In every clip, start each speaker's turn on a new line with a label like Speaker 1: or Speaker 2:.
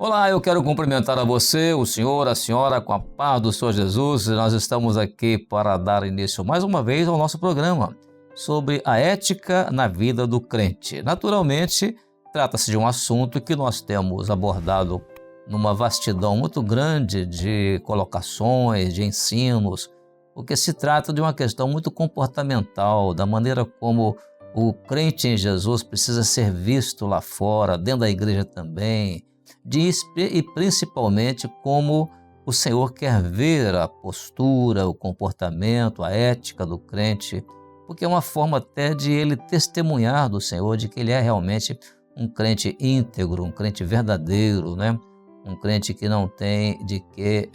Speaker 1: Olá, eu quero cumprimentar a você, o senhor, a senhora, com a paz do Senhor Jesus. Nós estamos aqui para dar início mais uma vez ao nosso programa sobre a ética na vida do crente. Naturalmente, trata-se de um assunto que nós temos abordado numa vastidão muito grande de colocações, de ensinos, porque se trata de uma questão muito comportamental, da maneira como o crente em Jesus precisa ser visto lá fora, dentro da igreja também, e principalmente como o Senhor quer ver a postura, o comportamento, a ética do crente, porque é uma forma até de ele testemunhar do Senhor de que ele é realmente um crente íntegro, um crente verdadeiro, né? Um crente que não tem de que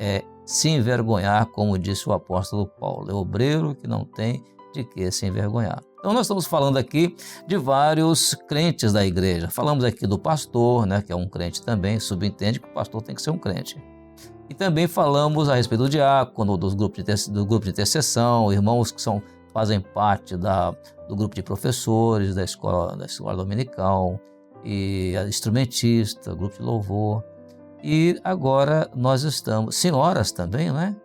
Speaker 1: se envergonhar, como disse o apóstolo Paulo. É obreiro que não tem de que se envergonhar. Então nós estamos falando aqui de vários crentes da igreja. Falamos aqui do pastor, né, que é um crente também, subentende que o pastor tem que ser um crente. E também falamos a respeito do diácono, do grupo de intercessão, irmãos que fazem parte do grupo de professores, da escola dominical, e instrumentista, grupo de louvor. E agora nós estamos, senhoras também, né?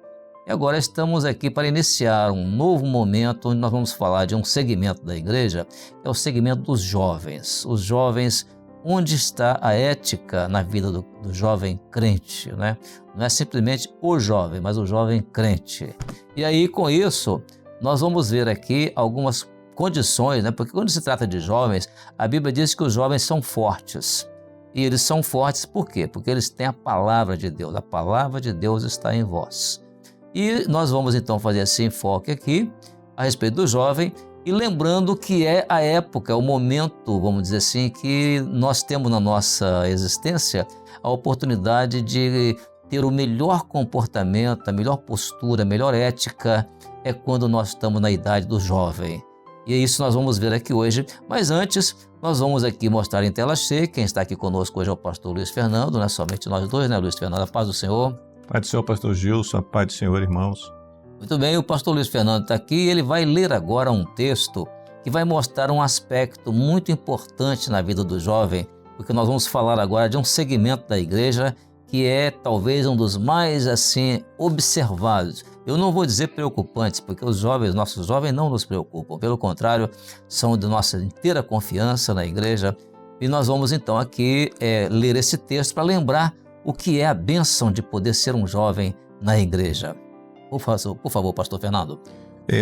Speaker 1: E agora estamos aqui para iniciar um novo momento onde nós vamos falar de um segmento da igreja, que é o segmento dos jovens. Os jovens, onde está a ética na vida do jovem crente, né? Não é simplesmente o jovem, mas o jovem crente. E aí, com isso, nós vamos ver aqui algumas condições, né? Porque quando se trata de jovens, a Bíblia diz que os jovens são fortes. E eles são fortes por quê? Porque eles têm a palavra de Deus. A palavra de Deus está em vós. E nós vamos então fazer esse enfoque aqui a respeito do jovem e lembrando que é a época, é o momento, vamos dizer assim, que nós temos na nossa existência a oportunidade de ter o melhor comportamento, a melhor postura, a melhor ética, é quando nós estamos na idade do jovem. E é isso nós vamos ver aqui hoje, mas antes nós vamos aqui mostrar em tela cheia. Quem está aqui conosco hoje é o pastor Luiz Fernando, não é somente nós dois, né, Luiz Fernando? A paz do Senhor.
Speaker 2: Pai do Senhor, pastor Gilson, a paz do Senhor, irmãos.
Speaker 1: Muito bem, o pastor Luiz Fernando está aqui e ele vai ler agora um texto que vai mostrar um aspecto muito importante na vida do jovem, porque nós vamos falar agora de um segmento da igreja que é talvez um dos mais assim observados. Eu não vou dizer preocupantes, porque os jovens, nossos jovens não nos preocupam, pelo contrário, são de nossa inteira confiança na igreja. E nós vamos então aqui ler esse texto para lembrar o que é a bênção de poder ser um jovem na igreja. Por favor, pastor Fernando.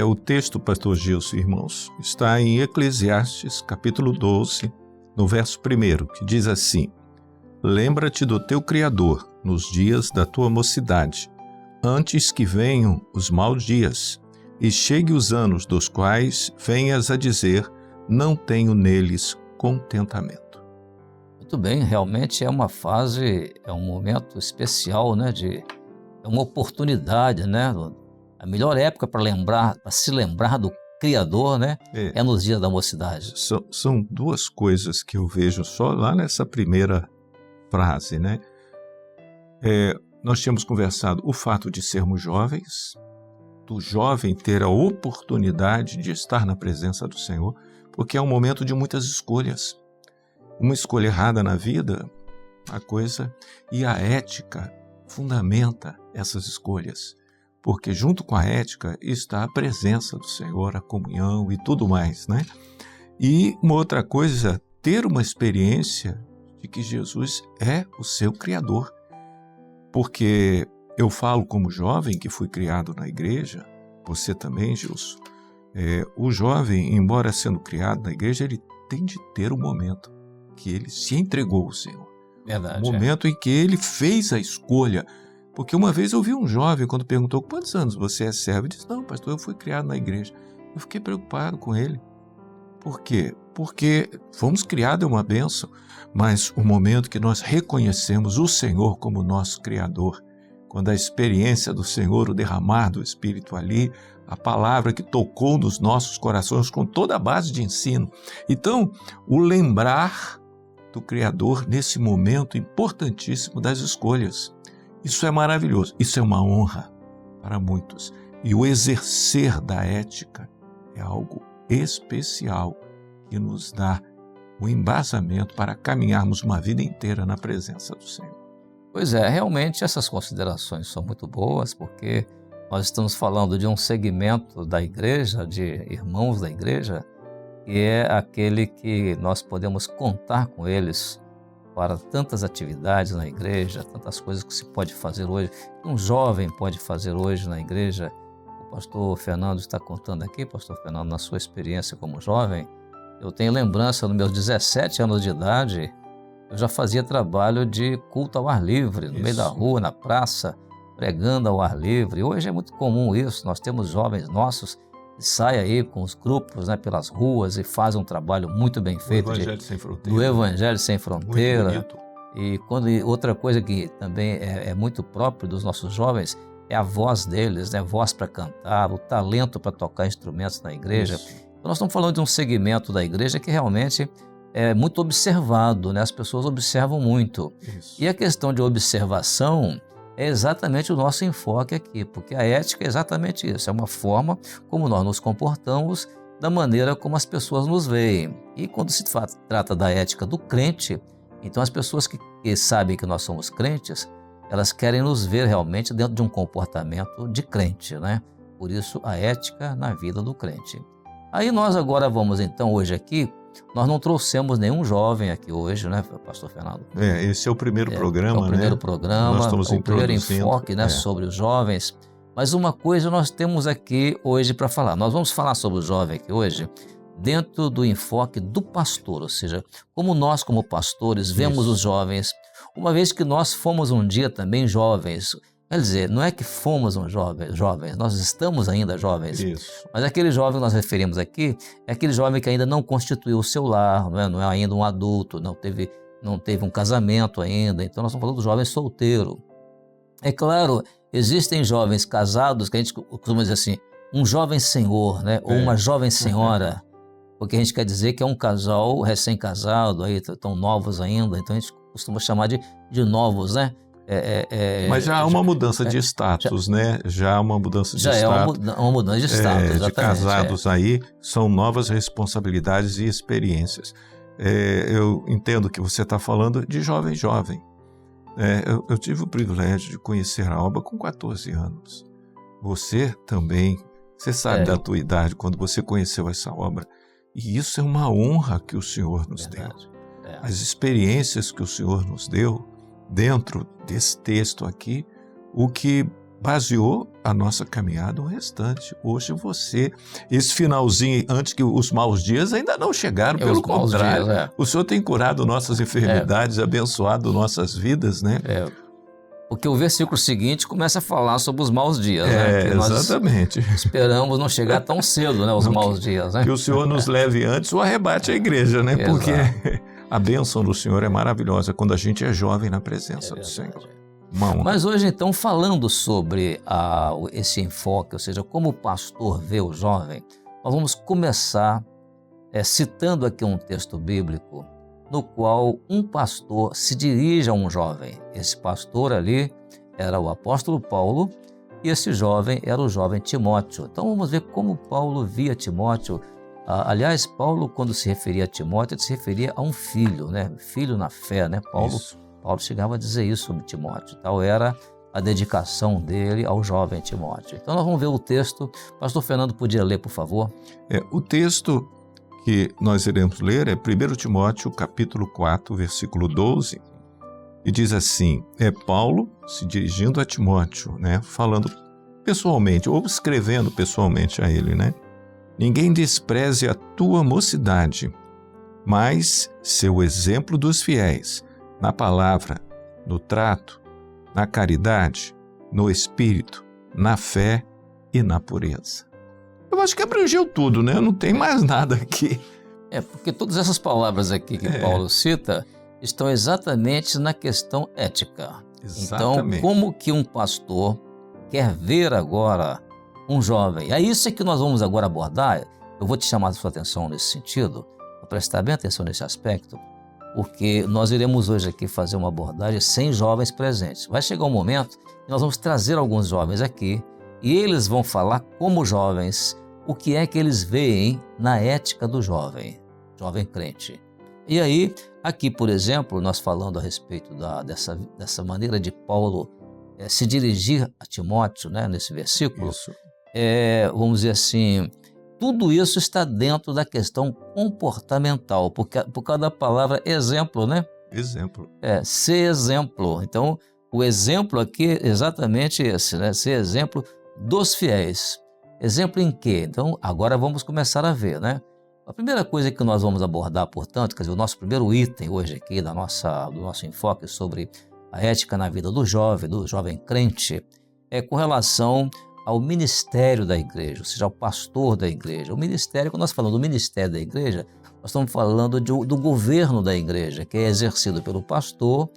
Speaker 2: O texto, pastor Gilson, irmãos, está em Eclesiastes, capítulo 12, no verso 1, que diz assim: Lembra-te do teu Criador nos dias da tua mocidade, antes que venham os maus dias, e chegue os anos dos quais venhas a dizer, não tenho neles contentamento.
Speaker 1: Muito bem, realmente é uma fase, é um momento especial, né? É uma oportunidade, né? A melhor época para se lembrar do Criador, né? É nos dias da mocidade.
Speaker 2: São duas coisas que eu vejo só lá nessa primeira frase, né? Nós tínhamos conversado o fato de sermos jovens, do jovem ter a oportunidade de estar na presença do Senhor, porque é um momento de muitas escolhas. Uma escolha errada na vida, e a ética fundamenta essas escolhas, porque junto com a ética está a presença do Senhor, a comunhão e tudo mais, né? E uma outra coisa, ter uma experiência de que Jesus é o seu Criador, porque eu falo como jovem que fui criado na igreja, você também, Gilson, o jovem, embora sendo criado na igreja, ele tem de ter um momento que ele se entregou ao Senhor.
Speaker 1: Verdade.
Speaker 2: Um momento em que ele fez a escolha. Porque uma vez eu vi um jovem, quando perguntou quantos anos você é servo, ele disse, não, pastor, eu fui criado na igreja. Eu fiquei preocupado com ele. Por quê? Porque fomos criados é uma bênção, mas o momento que nós reconhecemos o Senhor como nosso Criador, quando a experiência do Senhor, o derramar do Espírito ali, a palavra que tocou nos nossos corações com toda a base de ensino. Então, o lembrar do Criador nesse momento importantíssimo das escolhas. Isso é maravilhoso, isso é uma honra para muitos. E o exercer da ética é algo especial que nos dá o embasamento para caminharmos uma vida inteira na presença do Senhor.
Speaker 1: Pois é, realmente essas considerações são muito boas, porque nós estamos falando de um segmento da igreja, de irmãos da igreja, que é aquele que nós podemos contar com eles para tantas atividades na igreja, tantas coisas que se pode fazer hoje, que um jovem pode fazer hoje na igreja. O pastor Fernando está contando aqui, pastor Fernando, na sua experiência como jovem. Eu tenho lembrança, nos meus 17 anos de idade, eu já fazia trabalho de culto ao ar livre, no meio da rua, na praça, pregando ao ar livre. Hoje é muito comum isso, nós temos jovens nossos que saem aí com os grupos, né, pelas ruas e fazem um trabalho muito bem feito
Speaker 2: do
Speaker 1: Evangelho Sem Fronteira.
Speaker 2: Muito bonito.
Speaker 1: E outra coisa que também é muito próprio dos nossos jovens é a voz deles, né? Voz para cantar, o talento para tocar instrumentos na igreja. Então, nós estamos falando de um segmento da igreja que realmente é muito observado, né? As pessoas observam muito.
Speaker 2: Isso.
Speaker 1: E a questão de observação é exatamente o nosso enfoque aqui, porque a ética é exatamente isso, é uma forma como nós nos comportamos, da maneira como as pessoas nos veem. E quando se trata da ética do crente, então as pessoas que sabem que nós somos crentes, elas querem nos ver realmente dentro de um comportamento de crente, né? Por isso, a ética na vida do crente. Aí nós agora vamos então, hoje aqui, nós não trouxemos nenhum jovem aqui hoje, né, pastor Fernando?
Speaker 2: Esse é o primeiro programa,
Speaker 1: É o primeiro
Speaker 2: né?
Speaker 1: programa,
Speaker 2: Nós estamos
Speaker 1: o primeiro enfoque, né, sobre os jovens. Mas uma coisa nós temos aqui hoje para falar. Nós vamos falar sobre o jovem aqui hoje dentro do enfoque do pastor, ou seja, como nós como pastores vemos os jovens, uma vez que nós fomos um dia também jovens. Quer dizer, não é que fomos jovens, nós estamos ainda jovens.
Speaker 2: Isso.
Speaker 1: Mas aquele jovem que nós referimos aqui é aquele jovem que ainda não constituiu o seu lar, não é ainda um adulto, não teve um casamento ainda. Então nós estamos falando do jovem solteiro. É claro, existem jovens casados que a gente costuma dizer assim, um jovem senhor, né? Ou uma jovem senhora, porque a gente quer dizer que é um casal recém-casado, aí estão novos ainda, então a gente costuma chamar de novos, né?
Speaker 2: Mas já há uma mudança de status, né? Já há uma mudança de status.
Speaker 1: Já é uma mudança de status,
Speaker 2: de casados aí, são novas responsabilidades e experiências. Eu entendo que você está falando de jovem. Eu tive o privilégio de conhecer a obra com 14 anos. Você também, você sabe da tua idade, quando você conheceu essa obra. E isso é uma honra que o Senhor nos deu. As experiências que o Senhor nos deu, dentro desse texto aqui, o que baseou a nossa caminhada o restante. Hoje esse finalzinho, antes que os maus dias ainda não chegaram, pelo contrário, o Senhor tem curado nossas enfermidades, abençoado nossas vidas, né?
Speaker 1: Porque o versículo seguinte começa a falar sobre os maus dias, né?
Speaker 2: Exatamente.
Speaker 1: Nós esperamos não chegar tão cedo, né? Os maus dias, né?
Speaker 2: Que o Senhor nos leve antes ou arrebate a igreja, né? Porque a bênção do Senhor é maravilhosa quando a gente é jovem na presença do Senhor.
Speaker 1: Mas hoje, então, falando sobre esse enfoque, ou seja, como o pastor vê o jovem, nós vamos começar citando aqui um texto bíblico no qual um pastor se dirige a um jovem. Esse pastor ali era o apóstolo Paulo e esse jovem era o jovem Timóteo. Então vamos ver como Paulo via Timóteo. Aliás, Paulo, quando se referia a Timóteo, ele se referia a um filho, né? Filho na fé, né? Paulo chegava a dizer isso sobre Timóteo. Tal era a dedicação dele ao jovem Timóteo. Então nós vamos ver o texto. Pastor Fernando, podia ler, por favor?
Speaker 2: O texto que nós iremos ler é 1 Timóteo, capítulo 4, versículo 12, e diz assim, Paulo se dirigindo a Timóteo, né? Falando pessoalmente, ou escrevendo pessoalmente a ele, né? Ninguém despreze a tua mocidade, mas seu exemplo dos fiéis, na palavra, no trato, na caridade, no espírito, na fé e na pureza. Eu acho que abrangeu tudo, né? Não tem mais nada aqui.
Speaker 1: Porque todas essas palavras aqui que Paulo cita estão exatamente na questão ética.
Speaker 2: Exatamente.
Speaker 1: Então, como que um pastor quer ver agora um jovem? É isso que nós vamos agora abordar. Eu vou te chamar a sua atenção nesse sentido, para prestar bem atenção nesse aspecto, porque nós iremos hoje aqui fazer uma abordagem sem jovens presentes. Vai chegar um momento que nós vamos trazer alguns jovens aqui e eles vão falar como jovens o que é que eles veem na ética do jovem crente. E aí, aqui, por exemplo, nós falando a respeito dessa maneira de Paulo se dirigir a Timóteo, né, nesse versículo, vamos dizer assim, tudo isso está dentro da questão comportamental, por causa da palavra exemplo, né?
Speaker 2: Exemplo.
Speaker 1: Ser exemplo. Então, o exemplo aqui é exatamente esse, né? Ser exemplo dos fiéis. Exemplo em quê? Então, agora vamos começar a ver, né? A primeira coisa que nós vamos abordar, portanto, quer dizer, o nosso primeiro item hoje aqui do nosso enfoque sobre a ética na vida do jovem crente, é com relação ao ministério da igreja, ou seja, ao pastor da igreja. O ministério, quando nós falamos do ministério da igreja, nós estamos falando do governo da igreja, que é exercido pelo pastor,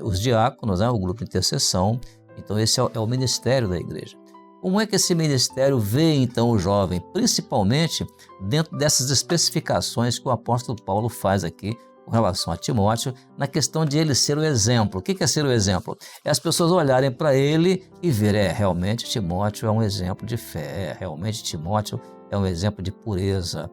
Speaker 1: os diáconos, né, o grupo de intercessão. Então esse é o ministério da igreja. Como é que esse ministério vê então o jovem, principalmente dentro dessas especificações que o apóstolo Paulo faz aqui com relação a Timóteo, na questão de ele ser o exemplo. O que é ser o exemplo? É as pessoas olharem para ele e verem, realmente Timóteo é um exemplo de fé, realmente Timóteo é um exemplo de pureza.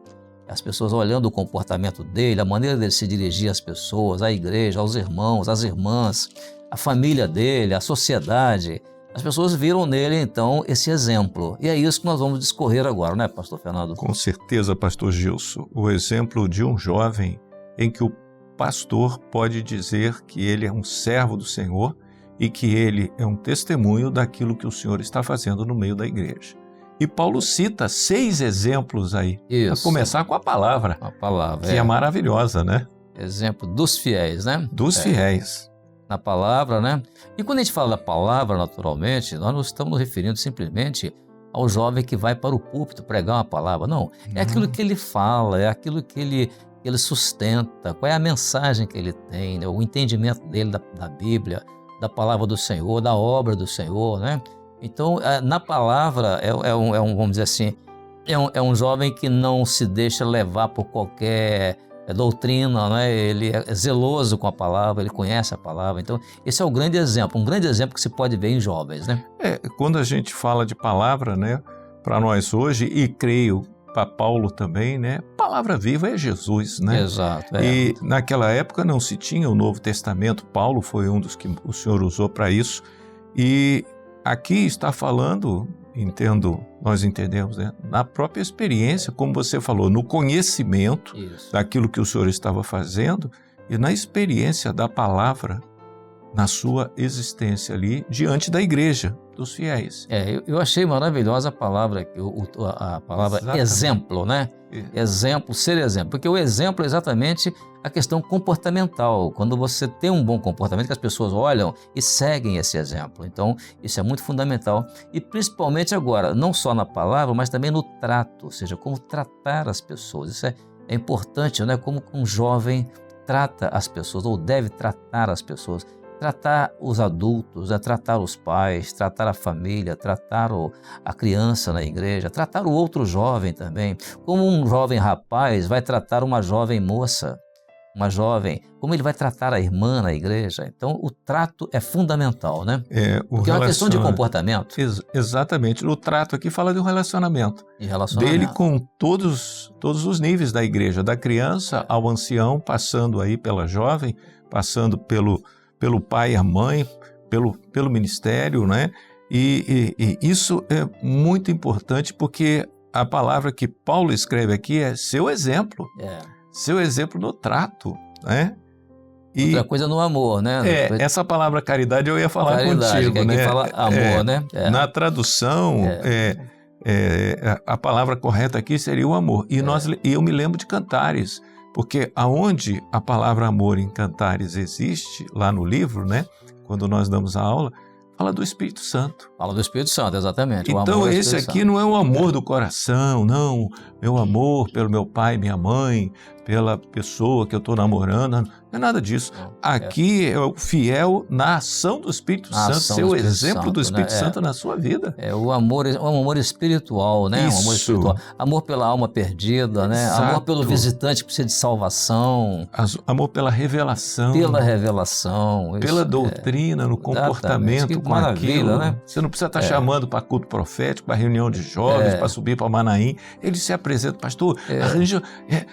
Speaker 1: As pessoas olhando o comportamento dele, a maneira dele se dirigir às pessoas, à igreja, aos irmãos, às irmãs, a família dele, a sociedade. As pessoas viram nele, então, esse exemplo. E é isso que nós vamos discorrer agora, né, pastor Fernando?
Speaker 2: Com certeza, pastor Gilson. O exemplo de um jovem em que o pastor pode dizer que ele é um servo do Senhor e que ele é um testemunho daquilo que o Senhor está fazendo no meio da igreja. E Paulo cita 6 exemplos aí, para começar com a palavra.
Speaker 1: A palavra,
Speaker 2: que é maravilhosa, né?
Speaker 1: Exemplo dos fiéis, né?
Speaker 2: Dos fiéis.
Speaker 1: Na palavra, né? E quando a gente fala da palavra, naturalmente, nós não estamos nos referindo simplesmente ao jovem que vai para o púlpito pregar uma palavra. Não, é aquilo que ele fala, é aquilo que ele sustenta, qual é a mensagem que ele tem, né? O entendimento dele da Bíblia, da palavra do Senhor, da obra do Senhor, né? Então, na palavra, vamos dizer assim, é um jovem que não se deixa levar por qualquer doutrina, né? Ele é zeloso com a palavra, ele conhece a palavra. Então, esse é um grande exemplo que se pode ver em jovens, né?
Speaker 2: Quando a gente fala de palavra, né, para nós hoje, e creio para Paulo também, né, palavra viva é Jesus, né?
Speaker 1: Exato.
Speaker 2: E naquela época não se tinha o Novo Testamento, Paulo foi um dos que o Senhor usou para isso, e aqui está falando, nós entendemos, né, na própria experiência, como você falou, no conhecimento daquilo que o Senhor estava fazendo e na experiência da palavra na sua existência ali diante da igreja, dos fiéis.
Speaker 1: Eu achei maravilhosa a palavra aqui, a palavra Exatamente. Exemplo, né? Exemplo, ser exemplo, porque o exemplo é exatamente a questão comportamental, quando você tem um bom comportamento, que as pessoas olham e seguem esse exemplo. Então, isso é muito fundamental e principalmente agora, não só na palavra, mas também no trato, ou seja, como tratar as pessoas. Isso é importante, né? Como um jovem trata as pessoas ou deve tratar as pessoas. Tratar os adultos, tratar os pais, tratar a família, tratar a criança na igreja, tratar o outro jovem também. Como um jovem rapaz vai tratar uma jovem moça, como ele vai tratar a irmã na igreja. Então, o trato é fundamental, né? Porque é uma questão de comportamento.
Speaker 2: Exatamente. O trato aqui fala de um relacionamento. Dele com todos os níveis da igreja, da criança ao ancião, passando aí pela jovem, passando pelo pai e a mãe, pelo ministério, né? E isso é muito importante porque a palavra que Paulo escreve aqui é seu exemplo. Seu exemplo no trato, né?
Speaker 1: Outra coisa no amor, né?
Speaker 2: Essa palavra caridade eu ia falar contigo,
Speaker 1: que
Speaker 2: né?
Speaker 1: Aqui fala amor, né?
Speaker 2: Na tradução, a palavra correta aqui seria o amor. E eu me lembro de Cantares, porque aonde a palavra amor em Cantares existe, lá no livro, né? Quando nós damos a aula, fala do Espírito Santo.
Speaker 1: Fala do Espírito Santo, exatamente.
Speaker 2: Então esse aqui não é o amor do coração, não. Meu amor pelo meu pai e minha mãe, pela pessoa que eu estou namorando, não é nada disso. Aqui é o fiel na ação do Espírito Santo, seu exemplo do Espírito Santo na sua vida.
Speaker 1: O amor espiritual, né?
Speaker 2: Isso.
Speaker 1: Um amor espiritual. Amor pela alma perdida, né?
Speaker 2: Exato.
Speaker 1: Amor pelo visitante que precisa de salvação.
Speaker 2: Amor pela revelação.
Speaker 1: Pela revelação.
Speaker 2: Pela doutrina, no comportamento com
Speaker 1: maravilha,
Speaker 2: aquilo.
Speaker 1: Né?
Speaker 2: Você não precisa estar chamando para culto profético, para reunião de jovens, para subir para Manaim. Ele se apresenta, pastor,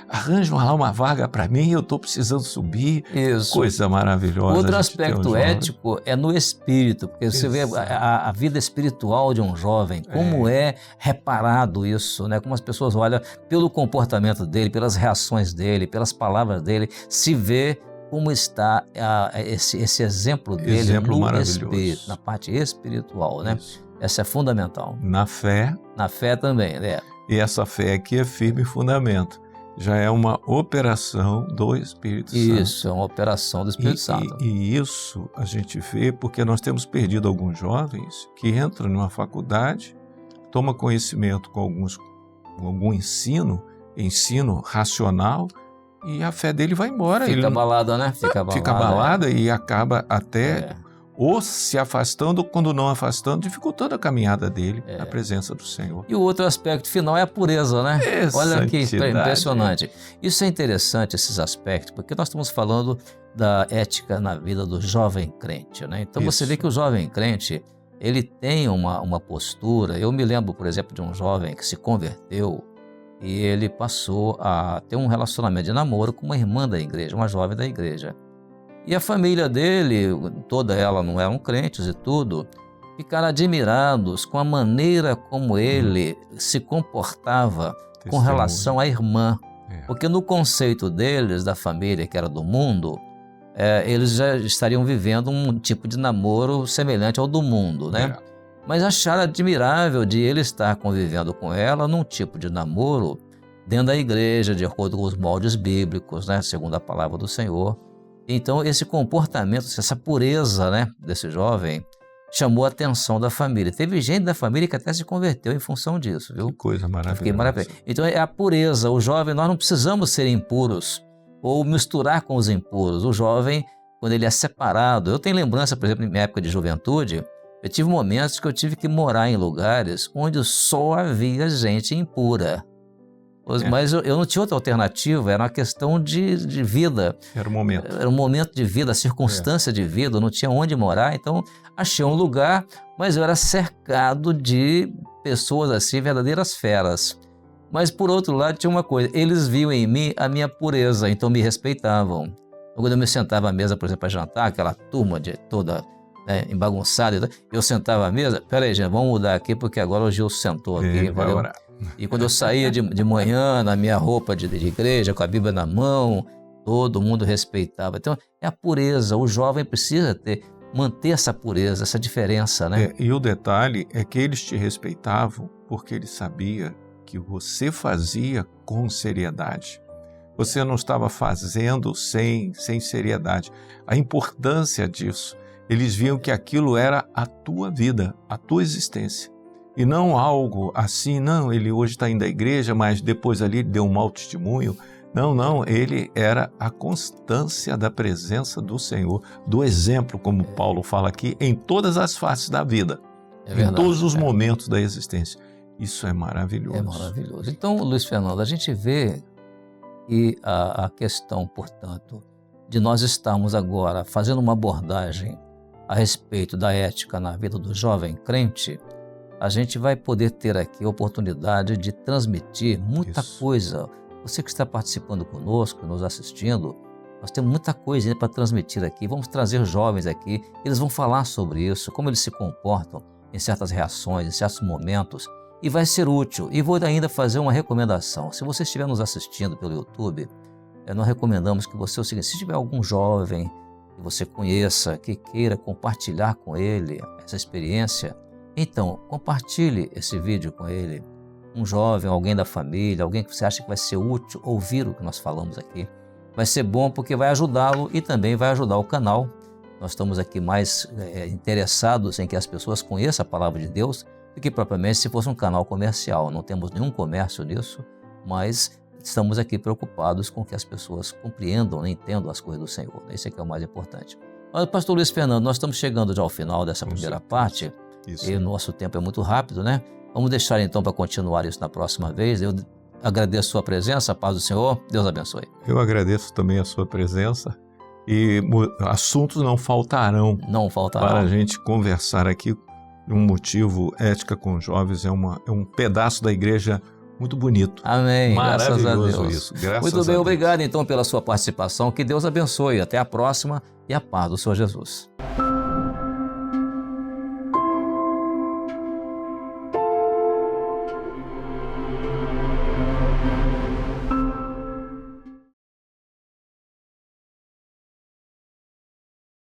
Speaker 2: arranja lá uma vaga para mim, eu estou precisando subir.
Speaker 1: Isso.
Speaker 2: Coisa maravilhosa.
Speaker 1: Outro aspecto ético é no espírito, porque você vê a vida espiritual de um jovem, como é reparado isso, né? Como as pessoas olham pelo comportamento dele, pelas reações dele, pelas palavras dele, se vê como está esse exemplo dele no espírito, na parte espiritual, né? Isso. Essa é fundamental.
Speaker 2: Na fé.
Speaker 1: Na fé também, né?
Speaker 2: E essa fé aqui é firme fundamento. Já é uma operação do Espírito Santo.
Speaker 1: Isso, é uma operação do Espírito Santo.
Speaker 2: E isso a gente vê porque nós temos perdido alguns jovens que entram numa faculdade, tomam conhecimento com algum ensino racional, e a fé dele vai embora.
Speaker 1: Fica abalada, né? Fica
Speaker 2: abalada e acaba até ou se afastando, ou quando não afastando, dificultando a caminhada dele na presença do Senhor.
Speaker 1: E o outro aspecto final é a pureza, né? Olha que impressionante. Isso é interessante, esses aspectos, porque nós estamos falando da ética na vida do jovem crente, né? Então você vê que o jovem crente, ele tem uma postura. Eu me lembro, por exemplo, de um jovem que se converteu e ele passou a ter um relacionamento de namoro com uma irmã da igreja, uma jovem da igreja. E a família dele, toda ela não eram crentes e tudo, ficaram admirados com a maneira como ele se comportava com relação à irmã. Porque no conceito deles, da família que era do mundo, eles já estariam vivendo um tipo de namoro semelhante ao do mundo, né? Mas acharam admirável de ele estar convivendo com ela num tipo de namoro dentro da igreja, de acordo com os moldes bíblicos, né? Segundo a palavra do Senhor. Então, esse comportamento, essa pureza, né, desse jovem chamou a atenção da família. Teve gente da família que até se converteu em função disso, viu?
Speaker 2: Que coisa maravilhosa.
Speaker 1: Então, é a pureza. O jovem, nós não precisamos ser impuros ou misturar com os impuros. O jovem, quando ele é separado... Eu tenho lembrança, por exemplo, na minha época de juventude, eu tive momentos que eu tive que morar em lugares onde só havia gente impura. Mas eu não tinha outra alternativa, era uma questão de vida.
Speaker 2: Era o momento.
Speaker 1: Era um momento de vida, a circunstância de vida, eu não tinha onde morar, então achei um lugar, mas eu era cercado de pessoas assim, verdadeiras feras. Mas por outro lado tinha uma coisa, eles viam em mim a minha pureza, então me respeitavam. Quando eu me sentava à mesa, por exemplo, para jantar, aquela turma toda embagunçada, eu sentava à mesa, peraí gente, vamos mudar aqui porque agora o Gil sentou aqui, valeu? E quando eu saía de manhã, na minha roupa de igreja, com a Bíblia na mão, todo mundo respeitava. Então, é a pureza. O jovem precisa manter essa pureza, essa diferença, né?
Speaker 2: E o detalhe é que eles te respeitavam porque eles sabiam que você fazia com seriedade. Você não estava fazendo sem seriedade. A importância disso, eles viam que aquilo era a tua vida, a tua existência. E não algo assim, não, ele hoje está indo à igreja, mas depois ali ele deu um mau testemunho. Não, ele era a constância da presença do Senhor, do exemplo, como Paulo fala aqui, em todas as faces da vida, em todos os momentos da existência. Isso é maravilhoso.
Speaker 1: É maravilhoso. Então, Luiz Fernando, a gente vê que a questão, portanto, de nós estarmos agora fazendo uma abordagem a respeito da ética na vida do jovem crente, a gente vai poder ter aqui a oportunidade de transmitir muita coisa. Você que está participando conosco, nos assistindo, nós temos muita coisa para transmitir aqui. Vamos trazer jovens aqui, eles vão falar sobre isso, como eles se comportam em certas reações, em certos momentos, e vai ser útil. E vou ainda fazer uma recomendação. Se você estiver nos assistindo pelo YouTube, nós recomendamos que você, se tiver algum jovem que você conheça, que queira compartilhar com ele essa experiência, então, compartilhe esse vídeo com ele, um jovem, alguém da família, alguém que você acha que vai ser útil ouvir o que nós falamos aqui. Vai ser bom porque vai ajudá-lo e também vai ajudar o canal. Nós estamos aqui mais interessados em que as pessoas conheçam a palavra de Deus do que propriamente se fosse um canal comercial. Não temos nenhum comércio nisso, mas estamos aqui preocupados com que as pessoas compreendam e entendam as coisas do Senhor. Esse aqui é o mais importante. Mas, pastor Luiz Fernando, nós estamos chegando já ao final dessa primeira parte. E o nosso tempo é muito rápido, né? Vamos deixar então para continuar isso na próxima vez. Eu agradeço a sua presença, a paz do Senhor. Deus abençoe.
Speaker 2: Eu agradeço também a sua presença e assuntos não faltarão.
Speaker 1: Não faltarão.
Speaker 2: Para a gente conversar aqui um motivo, Ética com Jovens é um pedaço da igreja muito bonito.
Speaker 1: Amém. Graças a
Speaker 2: Maravilhoso
Speaker 1: Deus.
Speaker 2: isso. Graças
Speaker 1: Muito
Speaker 2: a
Speaker 1: bem,
Speaker 2: Deus.
Speaker 1: obrigado então pela sua participação. Que Deus abençoe. Até a próxima e a paz do Senhor Jesus.